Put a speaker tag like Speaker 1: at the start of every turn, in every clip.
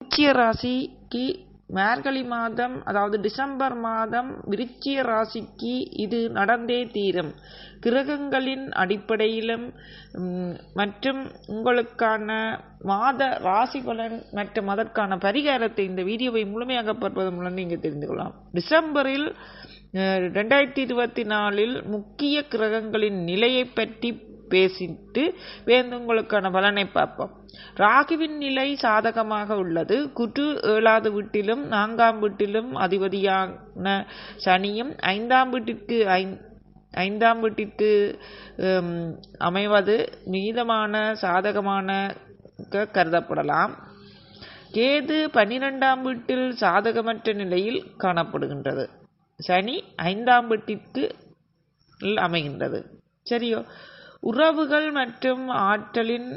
Speaker 1: விருச்சிக ராசிக்கு மார்கழி மாதம், அதாவது டிசம்பர் மாதம் விருச்சிக ராசிக்கு இது நடந்தே தீரும். கிரகங்களின் அடிப்படையிலும் மற்றும் உங்களுக்கான மாத ராசி பலன் மற்றும் அதற்கான பரிகாரத்தை இந்த வீடியோவை முழுமையாக பார்ப்பதன் மூலம் நீங்கள் தெரிந்து கொள்ளலாம். டிசம்பரில் 2024 முக்கிய கிரகங்களின் நிலையை பற்றி பேசிட்டு உங்களுக்கான பலனை பார்ப்போம். ராகுவின் நிலை சாதகமாக உள்ளது. குரு 7வது வீட்டிலும் 4ஆம் வீட்டிலும் அதிபதியான சனியும் 5ஆம் வீட்டிற்கு அமைவது மீதமான சாதகமான கருதப்படலாம். கேது 12ஆம் வீட்டில் சாதகமற்ற நிலையில் காணப்படுகின்றது. சனி 5ஆம் வீட்டிற்கு அமைகின்றது. சரியோ? உறவுகள் மற்றும் ஆற்றலின்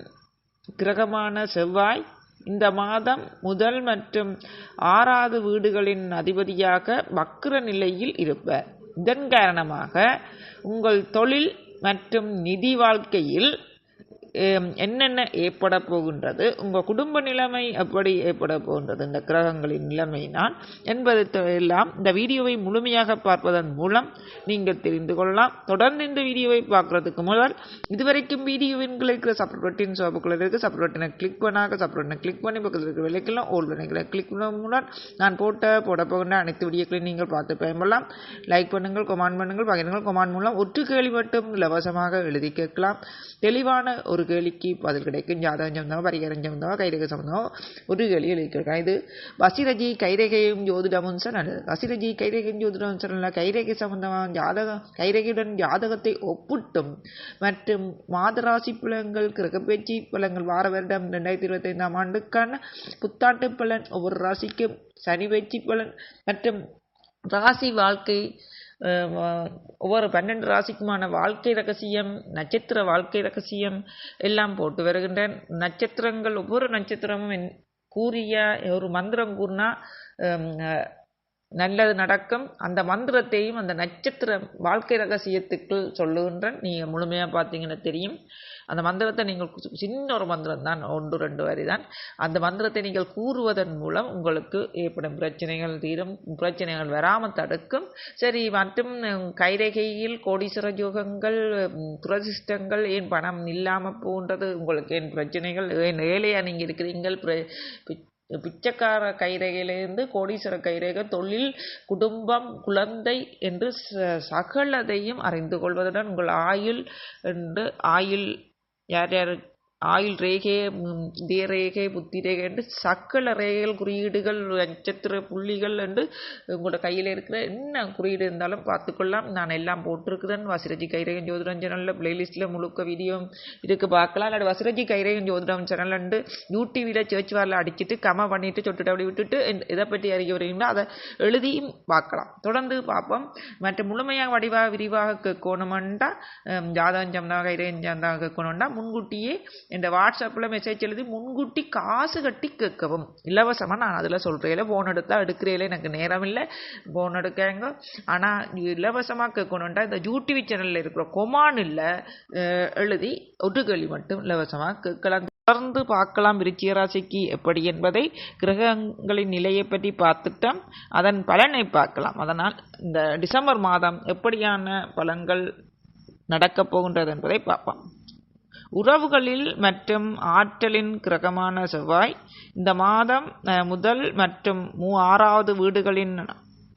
Speaker 1: கிரகமான செவ்வாய் இந்த மாதம் 1 மற்றும் 6வது வீடுகளின் அதிபதியாக வக்ர நிலையில் இருப்பார். இதன் காரணமாக உங்கள் தொழில் மற்றும் நிதி வாழ்க்கையில் என்னென்ன ஏற்பட போகின்றது, உங்கள் குடும்ப நிலைமை எப்படி ஏற்பட போகின்றது, இந்த கிரகங்களின் நிலைமையினால் என்பதை எல்லாம் இந்த வீடியோவை முழுமையாக பார்ப்பதன் மூலம் நீங்கள் தெரிந்து கொள்ளலாம். தொடர்ந்து இந்த வீடியோவை பார்க்கறதுக்கு முதல் இதுவரைக்கும் வீடியோவின் இருக்கிற சப்ஸ்கிரைப் பட்டன் சோப்புக்குள்ள இருக்கு, சப்ஸ்கிரைப் பட்டனை கிளிக் பண்ணி பக்கத்தில் இருக்கிற விலைக்கெல்லாம் ஓல் பட்டனை கிளிக் பண்ண மூலம் நான் போட போகின்ற அனைத்து வீடியோக்களையும் நீங்கள் பார்த்து பயன்படலாம். லைக் பண்ணுங்கள், கமெண்ட் பண்ணுங்கள், பகிருங்கள். கமெண்ட் மூலம் ஒற்று கேள்வி மட்டும் இலவசமாக எழுதி கேட்கலாம். தெளிவான ஒரு கேள்விக்கு பதில் கிடைக்கும். ஜாதகம் சம்பந்தமாக, பரிகாரம் சம்பந்தமாக, கைரேகை சம்பந்தமாக ஒரு கேள்வி எழுதியிருக்கேன். இது வசிரஜி கைரேகையும் ஜோதிடமும் நல்லது. வசிரஜி கைரேகையும் ஜோதிடமும் நல்ல கைரேகை சம்பந்தமாக கைரேகையுடன் ஜாதகத்தை ஒப்பிட்டும் மற்றும் மாதராசி பலன்கள், கிரகப்பேச்சு பலன்கள், வார வருடம் 2025ஆம் ஆண்டுக்கான புத்தாண்டு பலன், ஒவ்வொரு ராசிக்கும் சனி பயிற்சி பலன் மற்றும் ராசி வாழ்க்கை, ஒவ்வொரு 12 ராசிக்குமான வாழ்க்கை ரகசியம், நட்சத்திர வாழ்க்கை ரகசியம் எல்லாம் போட்டு வருகின்றன. நட்சத்திரங்கள், ஒவ்வொரு நட்சத்திரமும் கூறிய ஒரு மந்திரம் கூறினா நல்லது நடக்கும். அந்த மந்திரத்தையும் அந்த நட்சத்திர வாழ்க்கை ரகசியத்துக்குள் சொல்லுகின்றேன். நீங்கள் முழுமையாக பார்த்தீங்கன்னா தெரியும். அந்த மந்திரத்தை நீங்கள் சின்ன ஒரு மந்திரம் தான், 1-2 வரி தான். அந்த மந்திரத்தை நீங்கள் கூறுவதன் மூலம் உங்களுக்கு ஏற்படும் பிரச்சனைகள் தீரும், பிரச்சனைகள் வராமல் தடுக்கும். சரி, மற்றும் கைரேகையில் கோடீஸ்வர யோகங்கள், துரதிஷ்டங்கள், ஏன் பணம் இல்லாமல் போன்றது, உங்களுக்கு ஏன் பிரச்சனைகள், ஏன் ஏழையாக நீங்கள் இருக்கிறீங்கள், பிச்சைக்கார கைரேகையிலிருந்து கோடீஸ்வர கைரேகை, தொழில், குடும்பம், குழந்தை என்று சகலதையும் அறிந்து கொள்வதுடன் உங்கள் ஆயுள் யார் ஆயுள் ரேகை, இதய ரேகை, புத்தி ரேகை என்று சகல ரேகைகள், குறியீடுகள், நட்சத்திர புள்ளிகள் என்று உங்களோட கையில் இருக்கிற என்ன குறியீடு இருந்தாலும் பார்த்துக்கொள்ளலாம். நான் எல்லாம் போட்டிருக்குறேன். வசிரஜி கைரேகன் ஜோதிடம் சேனலில் பிளேலிஸ்ட்டில் முழுக்க வீடியோ இருக்கு, பார்க்கலாம். இல்லாட்டி வசிரஜி கைரேகன் ஜோதிடம் சேனல் வந்து யூடியூபில் சர்ச் வாரில் அடிச்சுட்டு கமெண்ட் பண்ணிட்டு சொட்டுட்டு அப்படி விட்டுட்டு இதை பற்றி அறிய வரீங்களோ அதை எழுதியும் பார்க்கலாம். தொடர்ந்து பார்ப்போம். மற்றும் முழுமையாக விரிவாக கேட்கணுமெண்டா, ஜாதகம் சம்பந்தமாக கைரேகன் சம்பந்தமாக கேட்கணும்னா முன்கூட்டியே இந்த வாட்ஸ்அப்பில் மெசேஜ் எழுதி முன்கூட்டி காசு கட்டி கேட்கவும் இலவசமாக. நான் அதில் சொல்கிறேன், ஃபோன் எடுத்தால் எடுக்கிறேன், எனக்கு நேரம் இல்லை, ஃபோன் எடுக்காங்க. ஆனால் இலவசமாக கேட்கணுன்ட்டா இந்த யூடியூப் சேனலில் இருக்கிற கொமானில் எழுதி ஒரு கேள்வி மட்டும் இலவசமாக கேட்கலாம். தொடர்ந்து பார்க்கலாம் விருச்சிக ராசிக்கு எப்படி என்பதை. கிரகங்களின் நிலையை பற்றி பார்த்துட்டோம், அதன் பலனை பார்க்கலாம். அதனால் இந்த டிசம்பர் மாதம் எப்படியான பலன்கள் நடக்கப் போகின்றது என்பதை பார்ப்போம். உறவுகளில் மற்றும் ஆற்றலின் கிரகமான செவ்வாய் இந்த மாதம் 1 மற்றும் 6வது வீடுகளின்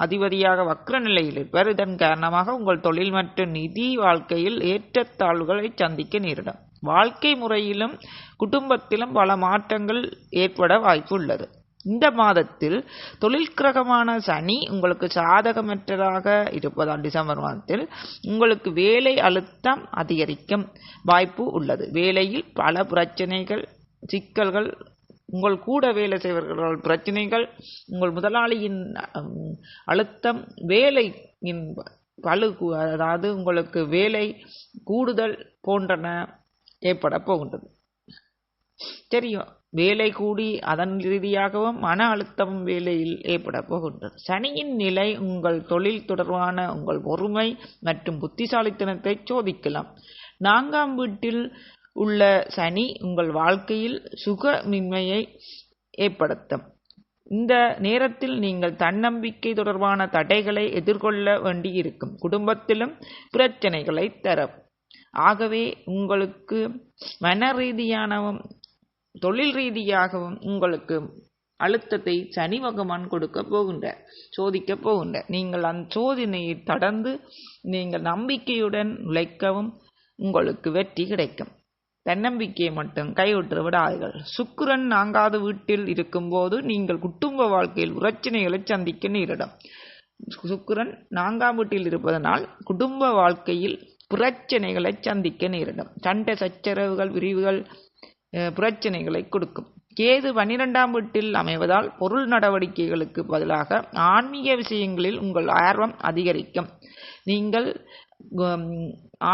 Speaker 1: அதிபதியாக வக்ர நிலையில் இருப்பார். இதன் காரணமாக உங்கள் தொழில் மற்றும் நிதி வாழ்க்கையில் ஏற்றத்தாழ்வுகளை சந்திக்க நேரிடும். வாழ்க்கை முறையிலும் குடும்பத்திலும் பல மாற்றங்கள் ஏற்பட வாய்ப்பு உள்ளது. இந்த மாதத்தில் தொழில் கிரகமான சனி உங்களுக்கு சாதகமற்றதாக இருப்பதால் டிசம்பர் மாதத்தில் உங்களுக்கு வேலை அழுத்தம் அதிகரிக்கும் வாய்ப்பு உள்ளது. வேலையில் பல பிரச்சனைகள், சிக்கல்கள், உங்கள் கூட வேலை செய்வர்கள் பிரச்சனைகள், உங்கள் முதலாளியின் அழுத்தம், வேலையின் பளு, அதாவது உங்களுக்கு வேலை கூடுதல் போன்றன ஏற்பட போகின்றது. தெரியும், வேலை கூடி அதன் ரீதியாகவும் மன அழுத்தம் வேலையில் ஏற்பட போகின்றது. சனியின் நிலை உங்கள் தொழில் தொடர்பான உங்கள் பொறுமை மற்றும் புத்திசாலித்தனத்தை சோதிக்கலாம். 4ஆம் வீட்டில் உள்ள சனி உங்கள் வாழ்க்கையில் சுகமின்மையை ஏற்படுத்தும். இந்த நேரத்தில் நீங்கள் தன்னம்பிக்கை தொடர்பான தடைகளை எதிர்கொள்ள வேண்டியிருக்கும். குடும்பத்திலும் பிரச்சனைகளை தரும். ஆகவே உங்களுக்கு மன ரீதியானவும் தொழில் ரீதியாகவும் உங்களுக்கு அழுத்தத்தை சனி பகவான் கொடுக்க போகின்றார், சோதிக்க போகின்றார். நீங்கள் அந்த சோதனையை கடந்து நீங்கள் நம்பிக்கையுடன் உழைக்கவும் உங்களுக்கு வெற்றி கிடைக்கும். தன்னம்பிக்கையை மட்டும் கைவிட்டு விடாதீர்கள். சுக்கிரன் 4வது வீட்டில் இருக்கும்போது நீங்கள் குடும்ப வாழ்க்கையில் பிரச்சனைகளை சந்திக்க நேரிடும். சுக்கிரன் 4ஆம் வீட்டில் இருப்பதனால் குடும்ப வாழ்க்கையில் பிரச்சனைகளை சந்திக்க நேரிடும். சண்டை சச்சரவுகள் விரிவுகள் பிரச்சனைகளை கொடுக்கும். கேது 12ஆம் வீட்டில் அமைவதால் பொருள் நடவடிக்கைகளுக்கு பதிலாக ஆன்மீக விஷயங்களில் உங்கள் ஆர்வம் அதிகரிக்கும். நீங்கள்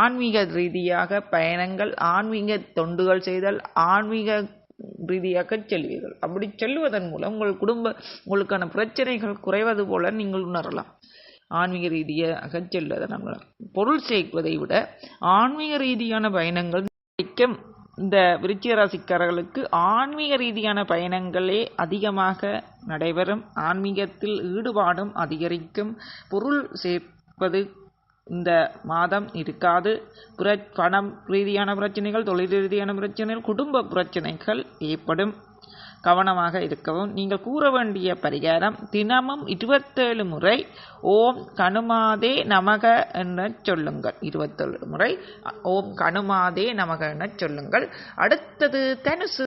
Speaker 1: ஆன்மீக ரீதியாக பயணங்கள், ஆன்மீக தொண்டுகள் செய்தல், ஆன்மீக ரீதியாக செல்வீர்கள். அப்படி செல்வதன் மூலம் உங்களுக்கான பிரச்சனைகள் குறைவது போல நீங்கள் உணரலாம். ஆன்மீக ரீதியாக செல்வதன் மூலம் பொருள் சேர்ப்பதை விட ஆன்மீக ரீதியான பயணங்கள் கிடைக்கும். இந்த விருச்சிக ராசிக்காரர்களுக்கு ஆன்மீக ரீதியான பயணங்களே அதிகமாக நடைபெறும். ஆன்மீகத்தில் ஈடுபாடும் அதிகரிக்கும். பொருள் சேர்ப்பது இந்த மாதம் இருக்காது. பணம் ரீதியான பிரச்சனைகள், தொழில் ரீதியான பிரச்சனைகள், குடும்ப பிரச்சனைகள் ஏற்படும். கவனமாக இருக்கவும். நீங்கள் கூற வேண்டிய பரிகாரம், தினமும் 27 முறை ஓம் கனுமாதே நமக என சொல்லுங்கள். 27 முறை ஓம் கனுமாதே நமக என சொல்லுங்கள். அடுத்தது தனுசு.